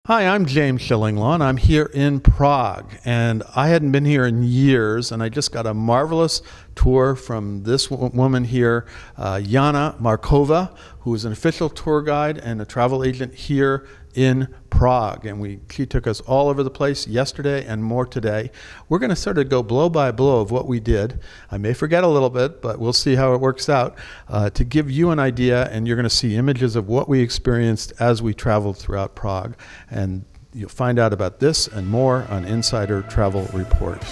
Hi, I'm James Shillinglaw, and I'm here in Prague. And I hadn't been here in years, and I just got a marvelous tour from this woman here, Yana Markova, who is an official tour guide and a travel agent here in Prague. And she took us all over the place yesterday and more today. We're going to sort of go blow by blow of what we did. I may forget a little bit, but we'll see how it works out to give you an idea, and you're going to see images of what we experienced as we traveled throughout Prague. And you'll find out about this and more on Insider Travel Report.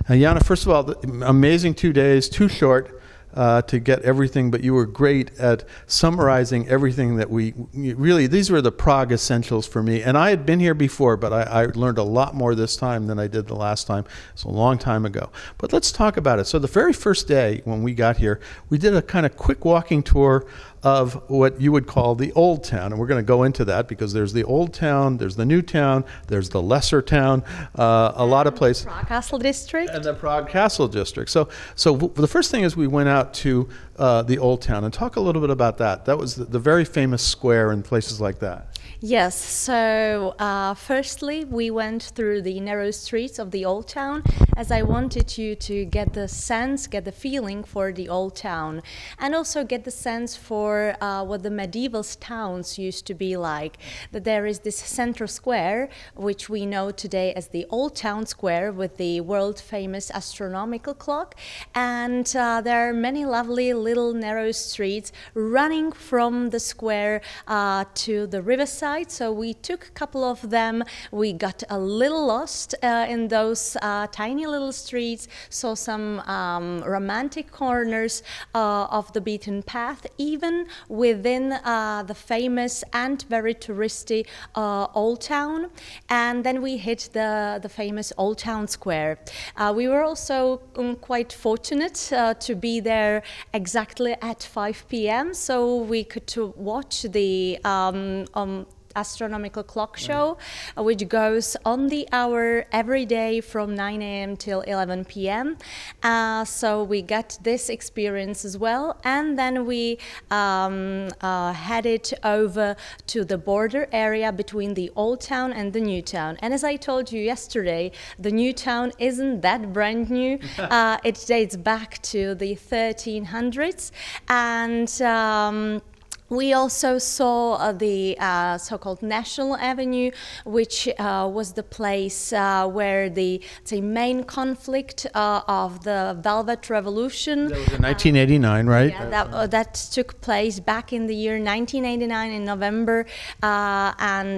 Now, Yana, first of all, amazing 2 days, too short to get everything, but you were great at summarizing everything that really, these were the Prague essentials for me. And I had been here before, but I learned a lot more this time than I did the last time. It's a long time ago. But let's talk about it. So the very first day when we got here, we did a kind of quick walking tour of what you would call the old town. And we're going to go into that because there's the old town, there's the new town, there's the lesser town, a lot of places. Prague Castle District. And the Prague Castle District. So the first thing is we went out to the old town and talk a little bit about that. That was the very famous square and places like that. Yes, so firstly we went through the narrow streets of the old town as I wanted you to get the sense, get the feeling for the old town, and also get the sense for what the medieval towns used to be like. That there is this central square, which we know today as the Old Town Square with the world famous astronomical clock, and there are many lovely little narrow streets running from the square to the riverside. So we took a couple of them. We got a little lost in those tiny little streets, saw some romantic corners of the beaten path, even within the famous and very touristy Old Town. And then we hit the famous Old Town Square. We were also quite fortunate to be there exactly at 5 p.m. so we could watch the astronomical clock show, which goes on the hour every day from 9 a.m. till 11 p.m. So we got this experience as well. And then we headed over to the border area between the old town and the new town. And as I told you yesterday, the new town isn't that brand new. It dates back to the 1300s. And we also saw the so-called National Avenue, which was the place where the main conflict of the Velvet Revolution. That was in 1989, right? Yeah, that took place back in the year 1989 in November.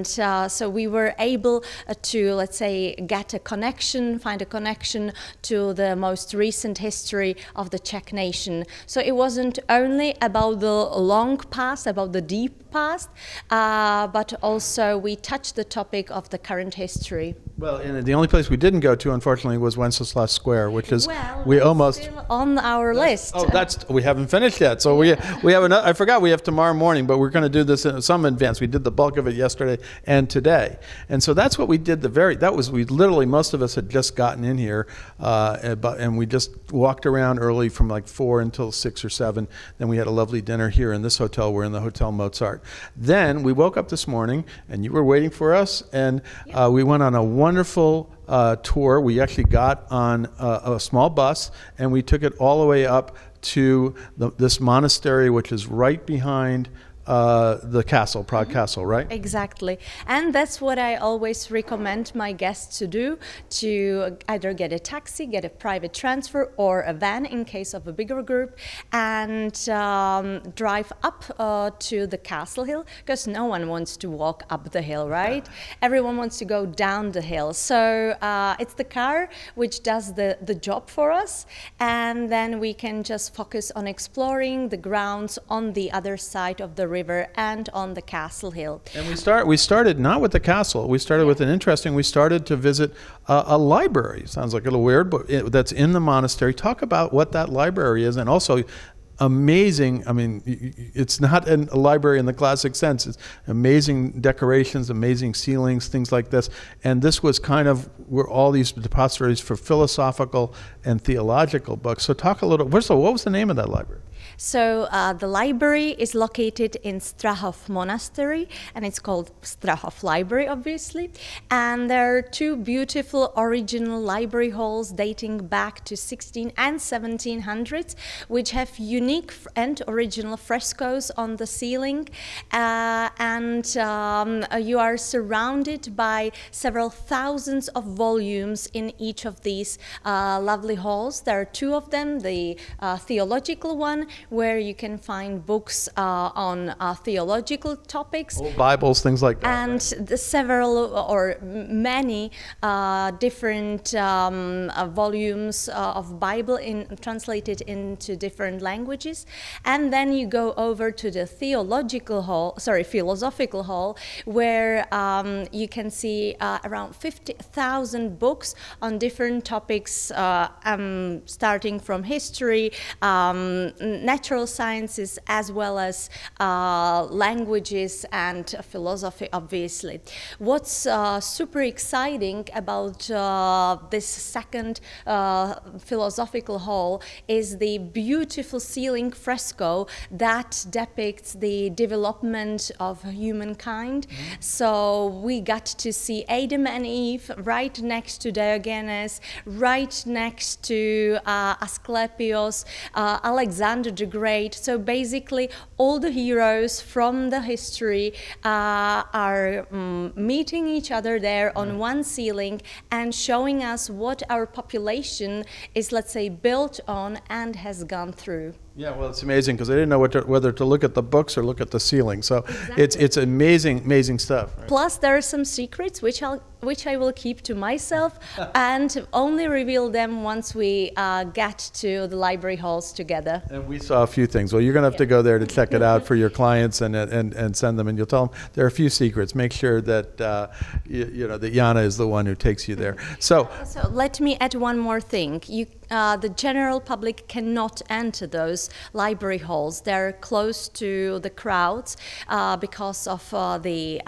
So we were able to, let's say, find a connection to the most recent history of the Czech nation. So it wasn't only about the long past, about the deep past, but also we touched the topic of the current history. Well, and the only place we didn't go to, unfortunately, was Wenceslas Square, which is we almost still on our list. Oh, we haven't finished yet. So we have another. I forgot we have tomorrow morning, but we're going to do this in some advance. We did the bulk of it yesterday and today, and so that's what we did. We literally, most of us had just gotten in here, and we just walked around early from like 4 until 6 or 7. Then we had a lovely dinner here in this hotel. We're in the Hotel Mozart. Then we woke up this morning, and you were waiting for us, and we went on a wonderful tour. We actually got on a small bus, and we took it all the way up to this monastery, which is right behind the castle, Prague Castle, right? Exactly. And that's what I always recommend my guests to do, to either get a taxi, get a private transfer or a van in case of a bigger group, and drive up to the castle hill, because no one wants to walk up the hill, right? Yeah. Everyone wants to go down the hill. So it's the car which does the job for us, and then we can just focus on exploring the grounds on the other side of the river and on the castle hill. And we started not with the castle. We started with we started to visit a library. Sounds like a little weird, but that's in the monastery. Talk about what that library is, and also amazing. I mean, it's not a library in the classic sense. It's amazing decorations, amazing ceilings, things like this. And this was kind of where all these depositories for philosophical and theological books. So talk a little. First of all, what was the name of that library? So the library is located in Strahov Monastery, and it's called Strahov Library, obviously. And there are two beautiful original library halls dating back to 16 and 1700s, which have unique and original frescoes on the ceiling. You are surrounded by several thousands of volumes in each of these lovely halls. There are two of them, the theological one, where you can find books on theological topics. Old Bibles, things like that. And the several or many different volumes of Bible translated into different languages. And then you go over to the philosophical hall, where you can see around 50,000 books on different topics, starting from history, natural sciences, as well as languages and philosophy, obviously. What's super exciting about this second philosophical hall is the beautiful ceiling fresco that depicts the development of humankind. Mm-hmm. So we got to see Adam and Eve right next to Diogenes, right next to Asclepius, Alexander the Great. So basically all the heroes from the history are meeting each other there on one ceiling and showing us what our population is, let's say, built on and has gone through. Yeah, well, it's amazing because I didn't know whether to look at the books or look at the ceiling. So exactly. It's amazing stuff. Right? Plus, there are some secrets which I will keep to myself and only reveal them once we get to the library halls together. And we saw a few things. Well, you're going to have to go there to check it out for your clients and send them. And you'll tell them there are a few secrets. Make sure that that Jana is the one who takes you there. So let me add one more thing. The general public cannot enter those library halls. They're close to the crowds because of the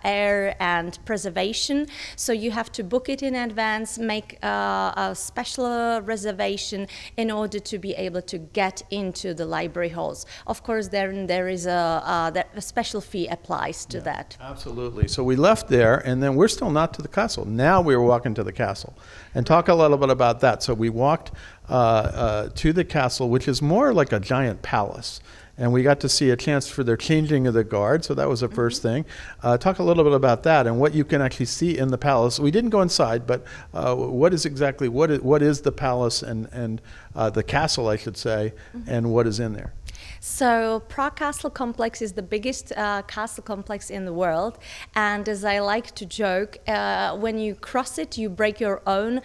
air and preservation. So you have to book it in advance, make a special reservation in order to be able to get into the library halls. Of course, there is a special fee applies to that. Absolutely. So we left there, and then we're still not to the castle. Now we were walking to the castle. And talk a little bit about that. So we walked to the castle, which is more like a giant palace. And we got to see a chance for their changing of the guard. So that was the first thing. Talk a little bit about that and what you can actually see in the palace. We didn't go inside, but what is the palace and the castle, I should say, and what is in there? So Prague Castle Complex is the biggest castle complex in the world, and as I like to joke, when you cross it, you break your own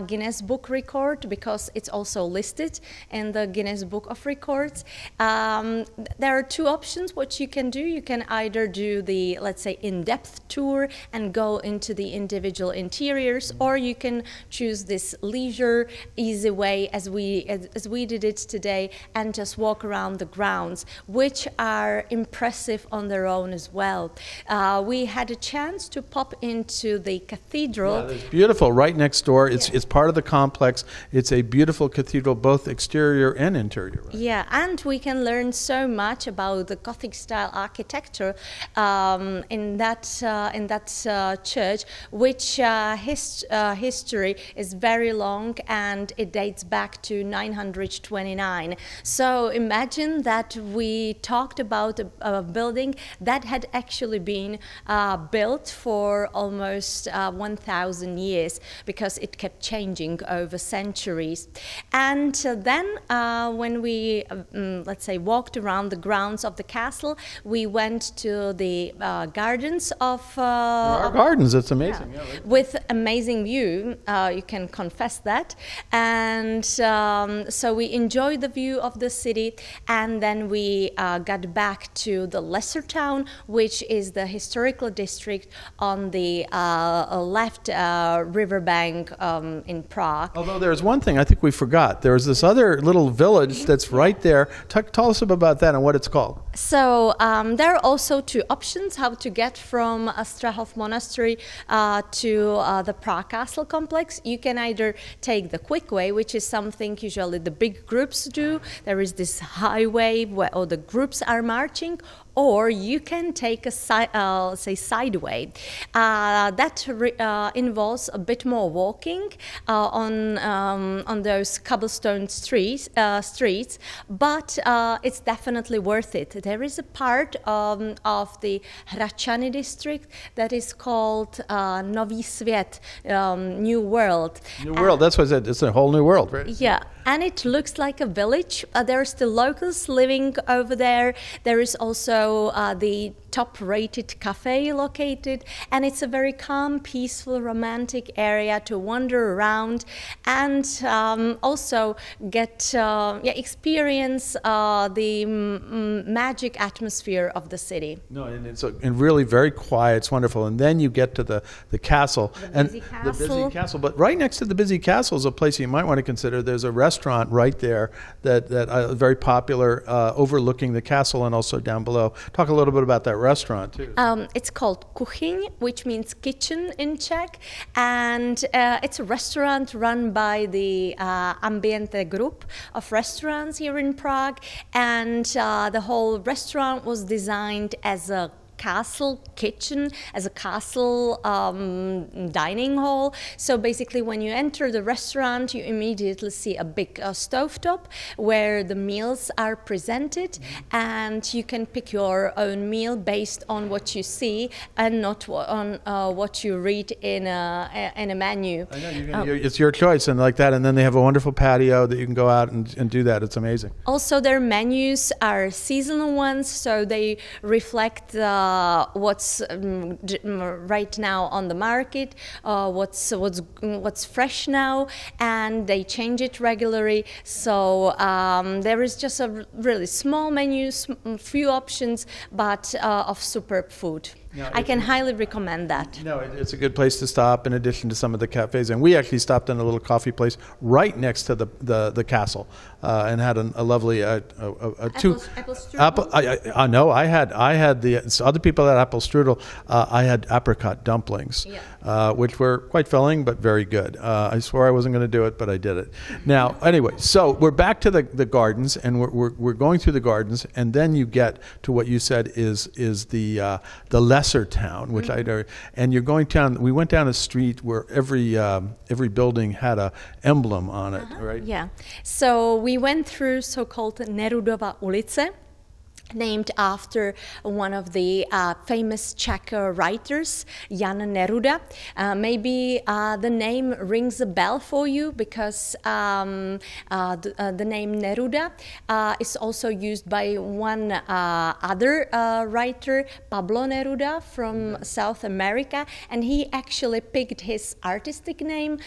Guinness Book record because it's also listed in the Guinness Book of Records. There are two options what you can do. You can either do the, let's say, in-depth tour and go into the individual interiors, or you can choose this leisure, easy way as we did it today and just walk around the grounds, which are impressive on their own as well. We had a chance to pop into the cathedral. Yeah, it's beautiful right next door. It's part of the complex. It's a beautiful cathedral, both exterior and interior. Right? Yeah, and we can learn so much about the Gothic style architecture in that church, which history is very long and it dates back to 929. So imagine that we talked about a building that had actually been built for almost 1,000 years because it kept changing over centuries. And then when we, let's say, walked around the grounds of the castle, we went to the gardens of... Our gardens, it's amazing. Yeah, right. With amazing view, you can confess that. And so we enjoyed the view of the city. and then we got back to the lesser town, which is the historical district on the left riverbank in Prague. Although there's one thing I think we forgot. There's this other little village that's right there. Tell us about that and what it's called. So there are also two options how to get from Strahov Monastery to the Prague Castle complex. You can either take the quick way, which is something usually the big groups do. There is this highway where all the groups are marching, or you can take a side way. That involves a bit more walking on those cobblestone streets, but it's definitely worth it. There is a part of the Hradčany district that is called Nový Svět, New World. New World, that's what I said. It's a whole new world, right? Yeah, and it looks like a village. There are still locals living over there. There is also the top-rated cafe located, and it's a very calm, peaceful, romantic area to wander around and also get experience the magic atmosphere of the city. No, and it's and really very quiet. It's wonderful, and then you get to the castle, the busy castle. But right next to the busy castle is a place you might want to consider. There's a restaurant right there that very popular, overlooking the castle and also down below. Talk a little bit about that restaurant too. It's called Kuchyň, which means kitchen in Czech, and it's a restaurant run by the Ambiente group of restaurants here in Prague, and the whole restaurant was designed as a castle kitchen, as a castle dining hall. So basically when you enter the restaurant, you immediately see a big stovetop where the meals are presented, and you can pick your own meal based on what you see and not on what you read in a menu. I know, it's your choice and like that, and then they have a wonderful patio that you can go out and do that. It's amazing. Also, their menus are seasonal ones, so they reflect what's right now on the market, what's fresh now, and they change it regularly. So there is just a really small menu, few options, but of superb food. No, I can highly recommend that. No, it's a good place to stop in addition to some of the cafes. And we actually stopped in a little coffee place right next to the castle and had a lovely apple strudel. No, I had the other people had apple strudel. I had apricot dumplings, which were quite filling but very good. I swore I wasn't going to do it, but I did it. Now, anyway, so we're back to the gardens, and we're going through the gardens, and then you get to what you said is the lesser town, which and you're going down. We went down a street where every building had a emblem on it, right? Yeah. So we went through so-called Nerudova ulice, named after one of the famous Czech writers, Jan Neruda. Maybe the name rings a bell for you because the name Neruda is also used by one other writer, Pablo Neruda from South America, and he actually picked his artistic name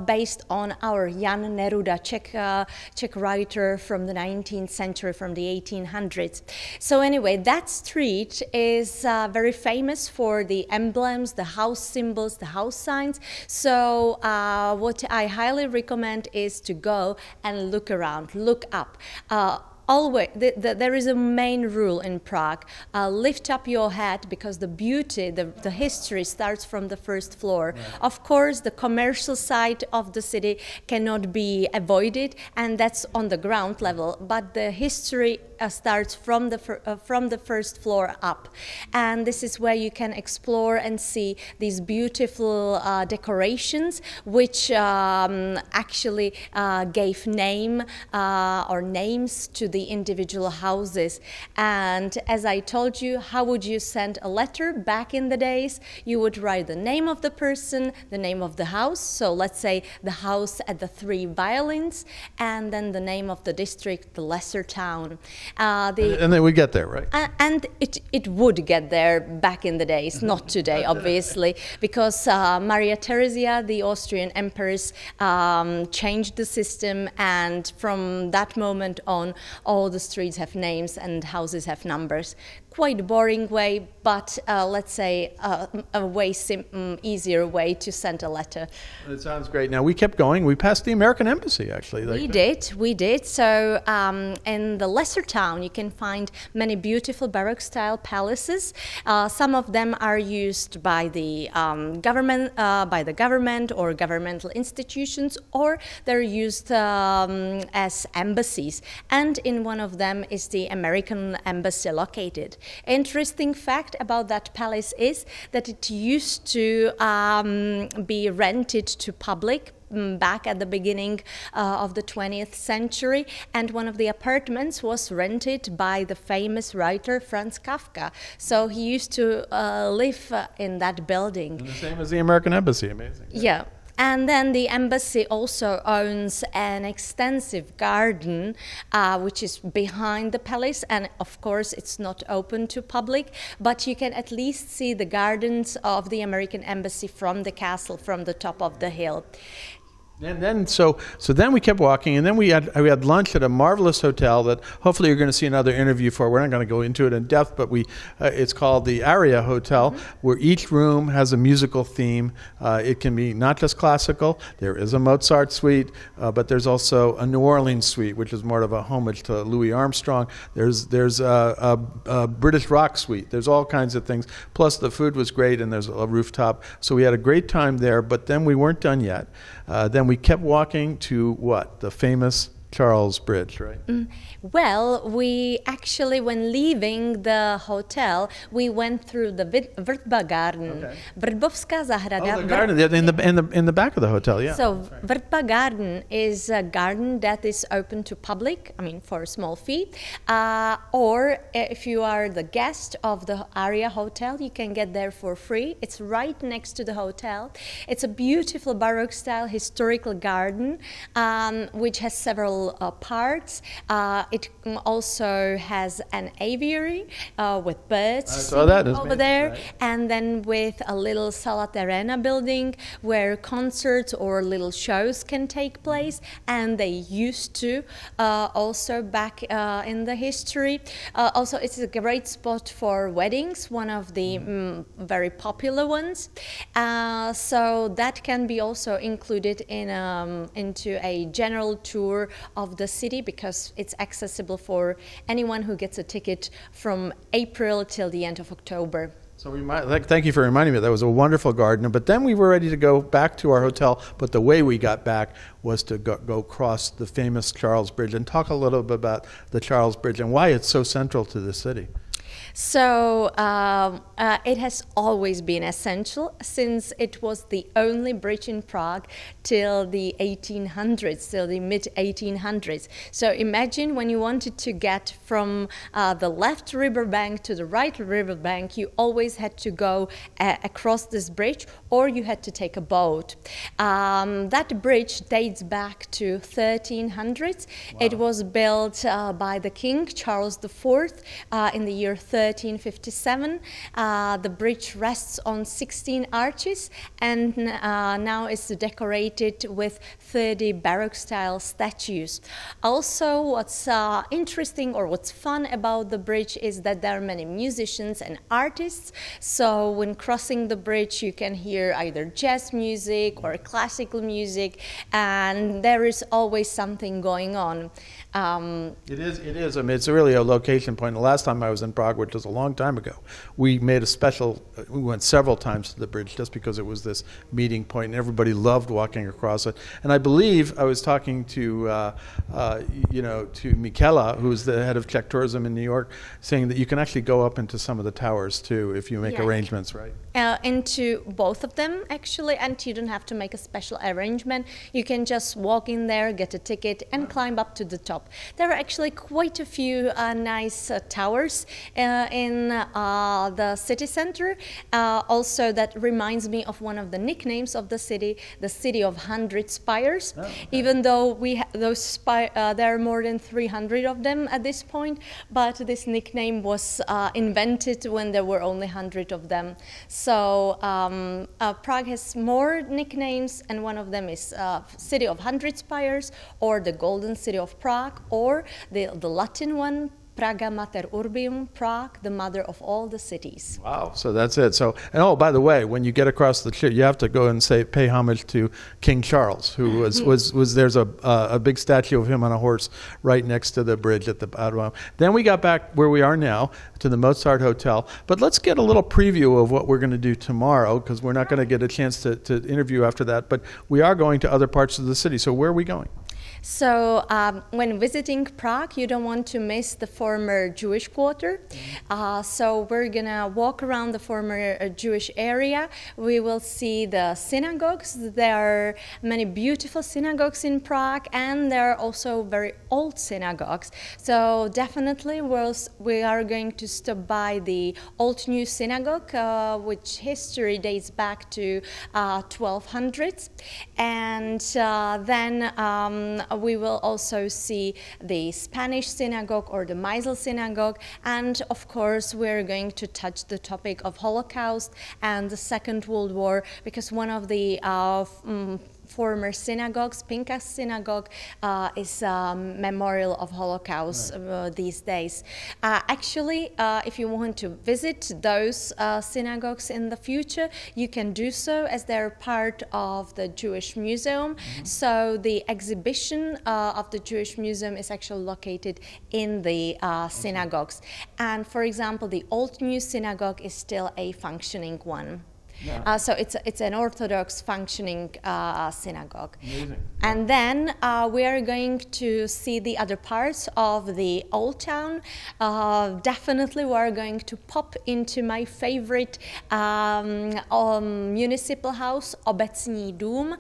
based on our Jan Neruda, Czech writer from the 19th century, from the 1800s. So anyway, that street is very famous for the emblems, the house symbols, the house signs. So what I highly recommend is to go and look around, look up. Always, there is a main rule in Prague. Lift up your head, because the beauty, the history starts from the first floor. Right. Of course, the commercial side of the city cannot be avoided, and that's on the ground level. But the history starts from the first floor up. And this is where you can explore and see these beautiful decorations, which actually gave name or names to the individual houses. And as I told you, how would you send a letter back in the days? You would write the name of the person, the name of the house, so let's say the house at the 3 Violins, and then the name of the district, the lesser town. And then we get there, right? And it would get there back in the days, not today, obviously, because Maria Theresia, the Austrian empress, changed the system, and from that moment on, all the streets have names and houses have numbers. Quite boring way, but let's say a way easier way to send a letter. It sounds great. Now, we kept going. We passed the American Embassy, actually. We did. So in the lesser town, you can find many beautiful Baroque-style palaces. Some of them are used by the government or governmental institutions, or they're used as embassies. And in one of them is the American Embassy located. Interesting fact about that palace is that it used to be rented to public back at the beginning of the 20th century, and one of the apartments was rented by the famous writer Franz Kafka. So he used to live in that building. And the same as the American Embassy, amazing. Yeah. And then the embassy also owns an extensive garden, which is behind the palace. And of course, it's not open to public, but you can at least see the gardens of the American embassy from the castle, from the top of the hill. And then, so then we kept walking, and then we had lunch at a marvelous hotel that hopefully you're going to see another interview for. We're not going to go into it in depth, but it's called the Aria Hotel, where each room has a musical theme. It can be not just classical. There is a Mozart suite, but there's also a New Orleans suite, which is more of a homage to Louis Armstrong. There's a British rock suite. There's all kinds of things. Plus, the food was great, and there's a rooftop. So we had a great time there, but then we weren't done yet. Then we kept walking to what? The famous Charles Bridge, right? Well, we actually, when leaving the hotel, we went through the Vrtba garden. Okay. Vrbovská zahrada. Oh, the garden in the back of the hotel, yeah. So Vrtba garden is a garden that is open to public, I mean, for a small fee. Or if you are the guest of the Aria Hotel, you can get there for free. It's right next to the hotel. It's a beautiful Baroque-style historical garden, which has several parts. It also has an aviary with birds over there, right. And then with a little Sala Terrena building where concerts or little shows can take place, and they used to also back in the history. Also, it's a great spot for weddings, one of the very popular ones. So that can be also included in into a general tour of the city, because it's accessible for anyone who gets a ticket from April till the end of October. So thank you for reminding me. That was a wonderful garden. But then we were ready to go back to our hotel. But the way we got back was to go cross the famous Charles Bridge and talk a little bit about the Charles Bridge and why it's so central to the city. So it has always been essential, since it was the only bridge in Prague till the 1800s, till the mid-1800s. So imagine when you wanted to get from the left riverbank to the right riverbank, you always had to go across this bridge, or you had to take a boat. That bridge dates back to 1300s. Wow. It was built by the King Charles IV in the year 1357. The bridge rests on 16 arches, and now is decorated with 30 Baroque-style statues. Also, what's interesting or what's fun about the bridge is that there are many musicians and artists. So when crossing the bridge, you can hear either jazz music or classical music, and there is always something going on. It is. I mean, it's really a location point. The last time I was in Prague, which was a long time ago, we made a special, we went several times to the bridge just because it was this meeting point, and everybody loved walking across it. And I believe I was talking to, to Michela, who's the head of Czech tourism in New York, saying that you can actually go up into some of the towers too if you make arrangements, right? Into both of them, actually, and you don't have to make a special arrangement. You can just walk in there, get a ticket, and climb up to the top. There are actually quite a few nice towers in the city center. Also, that reminds me of one of the nicknames of the city of 100 spires. Oh, okay. Even though there are more than 300 of them at this point, but this nickname was invented when there were only 100 of them. So Prague has more nicknames, and one of them is City of 100 Spires, or the Golden City of Prague, or the Latin one, Praga Mater Urbium, Prague, the mother of all the cities. Wow, so that's it. So, and oh, by the way, when you get across the street, you have to go and pay homage to King Charles, who was there's a big statue of him on a horse right next to the bridge at the bottom. Then we got back where we are now to the Mozart Hotel. But let's get a little preview of what we're going to do tomorrow, because we're not going to get a chance to interview after that. But we are going to other parts of the city. So where are we going? So when visiting Prague, you don't want to miss the former Jewish quarter. So we're going to walk around the former Jewish area. We will see the synagogues. There are many beautiful synagogues in Prague, and there are also very old synagogues. So definitely we are going to stop by the Old New Synagogue, which history dates back to 1200s. And then we will also see the Spanish synagogue or the Meisel synagogue, and of course we're going to touch the topic of Holocaust and the Second World War, because one of the former synagogues, Pinkas Synagogue, is a memorial of Holocaust these days. Actually, if you want to visit those synagogues in the future, you can do so, as they're part of the Jewish Museum. So the exhibition of the Jewish Museum is actually located in the synagogues. And for example, the Old New Synagogue is still a functioning one. Yeah. So it's an Orthodox functioning synagogue. Amazing. And then we are going to see the other parts of the Old Town. Definitely we are going to pop into my favorite municipal house, Obecní dům,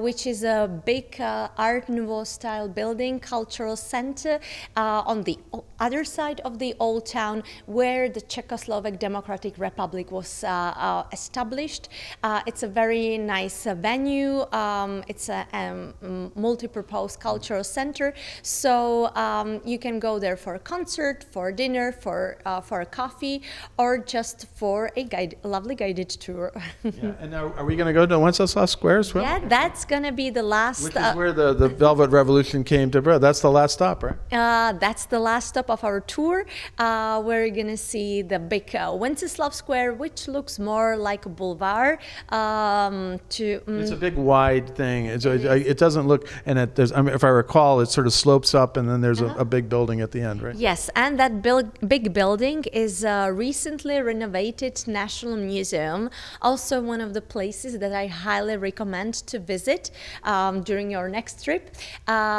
which is a big Art Nouveau style building, cultural center on the other side of the Old Town, where the Czechoslovak Democratic Republic was established. It's a very nice venue. It's a multi-purpose cultural center. So you can go there for a concert, for dinner, for a coffee, or just for a lovely guided tour. Yeah. And now, are we going to go to Wenceslas Square as well? Yeah, that's going to be the last. Which is where the Velvet Revolution came to birth. That's the last stop, right? That's the last stop of our tour. We're going to see the big Wenceslas Square, which looks more like a boulevard. It's a big wide thing. It doesn't look, and if I recall, it sort of slopes up, and then there's a big building at the end, right? Yes, and that big building is a recently renovated National Museum. Also one of the places that I highly recommend to visit during your next trip,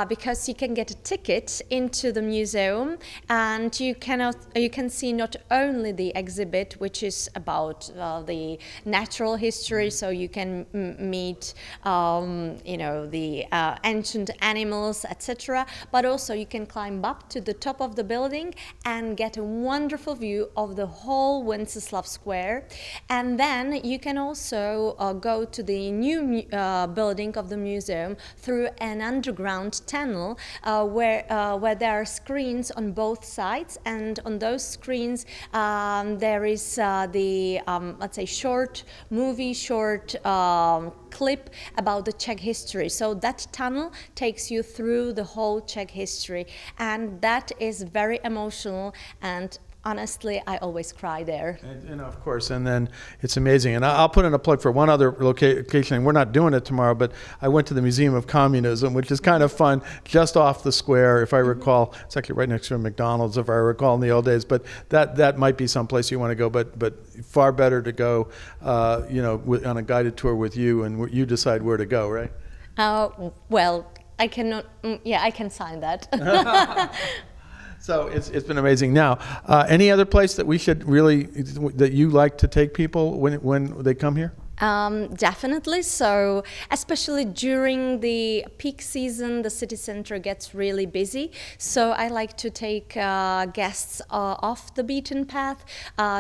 because you can get a ticket into the museum, and you can see not only the exhibit, which is about the natural history, so you can meet the ancient animals, etc., but also you can climb up to the top of the building and get a wonderful view of the whole Wenceslas Square. And then you can also go to the new building of the museum through an underground tunnel where there are screens on both sides, and on those screens there is the let's say short clip about the Czech history. So that tunnel takes you through the whole Czech history, and that is very emotional, and honestly, I always cry there. And of course, and then it's amazing. And I'll put in a plug for one other location, and we're not doing it tomorrow, but I went to the Museum of Communism, which is kind of fun, just off the square, if I recall. It's actually right next to a McDonald's, if I recall, in the old days. But that might be someplace you want to go, but far better to go, on a guided tour with you, and you decide where to go, right? Well, I cannot. Yeah, I can sign that. So it's been amazing. Now, any other place that we should that you like to take people when they come here? Definitely. So, especially during the peak season, the city center gets really busy. So, I like to take guests off the beaten path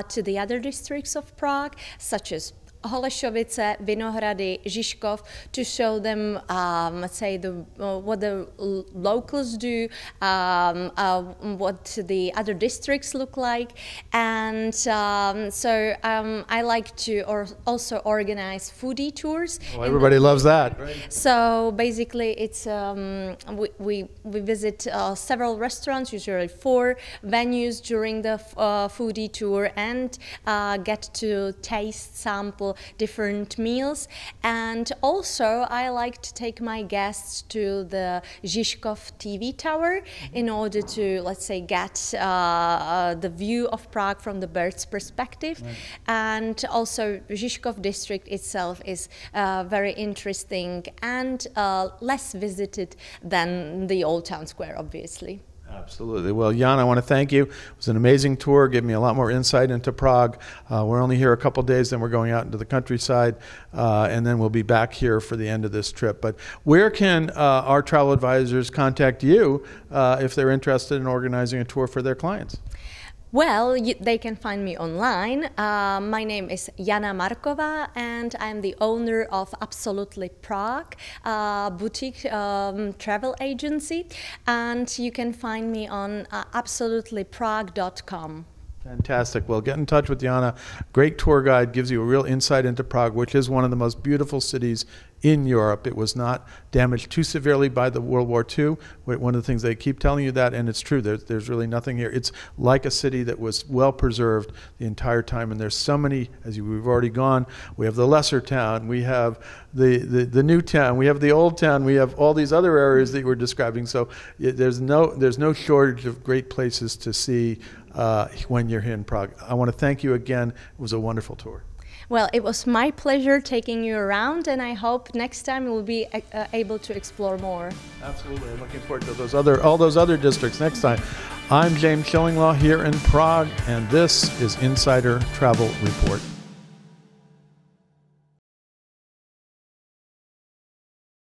to the other districts of Prague, such as Holešovice, Vinohrady, Žižkov, to show them, let's say, what the locals do, what the other districts look like, and I like to also organize foodie tours. Oh, everybody loves that. So basically, it's we visit several restaurants, usually 4 venues during the foodie tour, and get to taste, sample different meals. And also I like to take my guests to the Žižkov TV tower in order to, let's say, get the view of Prague from the bird's perspective. Right. And also Žižkov district itself is very interesting and less visited than the Old Town Square, obviously. Absolutely. Well, Jan, I want to thank you. It was an amazing tour. Gave me a lot more insight into Prague. We're only here a couple days, then we're going out into the countryside, and then we'll be back here for the end of this trip. But where can our travel advisors contact you if they're interested in organizing a tour for their clients? Well, they can find me online. My name is Jana Markova, and I'm the owner of Absolutely Prague boutique travel agency. And you can find me on absolutelyprague.com. Fantastic. Well, get in touch with Jana. Great tour guide, gives you a real insight into Prague, which is one of the most beautiful cities in Europe. It was not damaged too severely by the World War II. One of the things they keep telling you that, and it's true, there's really nothing here. It's like a city that was well preserved the entire time, and there's so many, we've already gone, we have the lesser town, we have the new town, we have the old town, we have all these other areas that you were describing, so there's no shortage of great places to see when you're here in Prague. I want to thank you again. It was a wonderful tour. Well, it was my pleasure taking you around, and I hope next time we'll be able to explore more. Absolutely. I'm looking forward to all those other districts next time. I'm James Schillinglaw here in Prague, and this is Insider Travel Report.